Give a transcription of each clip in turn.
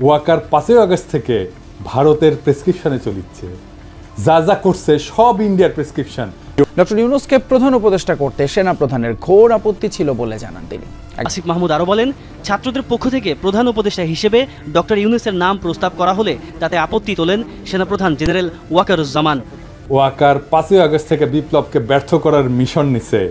Waker 5ই August থেকে ভারতের প্রেসক্রিপশনে চলিচ্ছে, যা যা করছে সব ইন্ডিয়ার প্রেসক্রিপশন। ডক্টর ইউনূসকে প্রধান উপদেষ্টা করতে সেনাপ্রধানের ঘোর আপত্তি ছিল বলে জানান তিনি। আসিফ মাহমুদ আরও বলেন, ছাত্রদের পক্ষ থেকে প্রধান উপদেষ্টা হিসেবে ডক্টর ইউনূসের নাম প্রস্তাব করা হলে তাতে আপত্তি তোলেন সেনাপ্রধান জেনারেল ওয়াকারুজ্জামান। ওয়াকার 5ই আগস্ট থেকে বিপ্লবকে ব্যর্থ করার মিশন নিছে।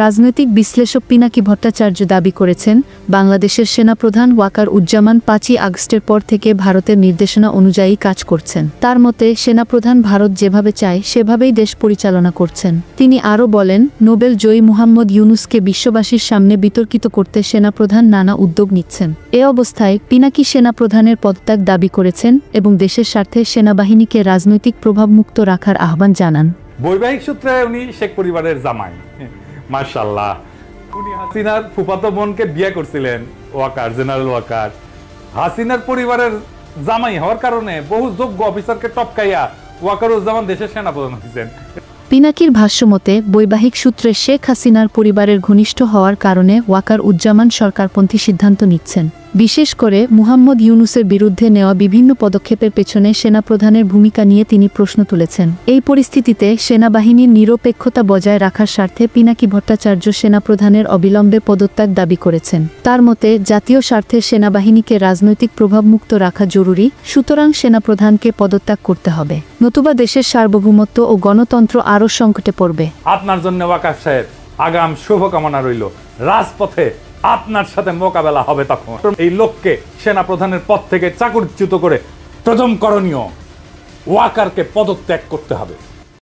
রাজনৈতিক বিশ্লেষক পিনাকি ভট্টাচার্য দাবি করেছেন, বাংলাদেশের সেনাপ্রধান ওয়াকারুজ্জামান 5ই আগস্টের পর থেকে ভারতের নির্দেশনা অনুযায়ী কাজ করছেন। তার মতে সেনাপ্রধান ভারত যেভাবে চায় সেভাবেই দেশ পরিচালনা করছেন। তিনি আরও বলেন, নোবেল জয়ী মুহাম্মদ ইউনূসকে বিশ্ববাসীর সামনে বিতর্কিত করতে সেনাপ্রধান নানা উদ্যোগ নিচ্ছেন। এ অবস্থায় পিনাকি সেনাপ্রধানের পদত্যাগ দাবি করেছেন এবং দেশের স্বার্থে সেনাবাহিনীকে রাজনৈতিক প্রভাবমুক্ত রাখার আহ্বান জানান। বৈবাহিক সূত্রে উনি শেখ পরিবারের জামাই, মাশাআল্লাহ। উনি হাসিনার ফুফাতো বোনকে বিয়ে করছিলেন, ওয়াকার, জেনারেল ওয়াকার। হাসিনার পরিবারের জামাই হওয়ার কারণে বহু যোগ্য অফিসারকে টপকাইয়া ওয়াকারুজ্জামান দেশের সেনাপ্রধান হয়েছেন। পিনাকির ভাষ্যমতে বৈবাহিক সূত্রে শেখ হাসিনার পরিবারের ঘনিষ্ঠ হওয়ার কারণে ওয়াকারুজ্জামান সরকারপন্থী সিদ্ধান্ত নিচ্ছেন। বিশেষ করে মুহাম্মদ ইউনূসের বিরুদ্ধে নেওয়া বিভিন্ন পদক্ষেপের পেছনে সেনাপ্রধানের ভূমিকা নিয়ে তিনি প্রশ্ন তুলেছেন। এই পরিস্থিতিতে সেনাবাহিনীর নিরপেক্ষতা বজায় রাখার স্বার্থে পিনাকি ভট্টাচার্য সেনাপ্রধানের অবিলম্বে পদত্যাগ দাবি করেছেন। তার মতে জাতীয় স্বার্থে সেনাবাহিনীকে রাজনৈতিক প্রভাবমুক্ত রাখা জরুরি, সুতরাং সেনাপ্রধানকে পদত্যাগ করতে হবে, নতুবা দেশের সার্বভৌমত্ব ও গণতন্ত্র আরও সংকটে পড়বে। আপনার জন্য ওয়াকার সাহেব আগাম শুভকামনা রইল। রাজপথে আপনার সাথে মোকাবেলা হবে তখন। এই লোককে সেনাপ্রধানের পদ থেকে চাকরিচ্যুত করে প্রথম করণীয় ওয়াকারকে পদত্যাগ করতে হবে।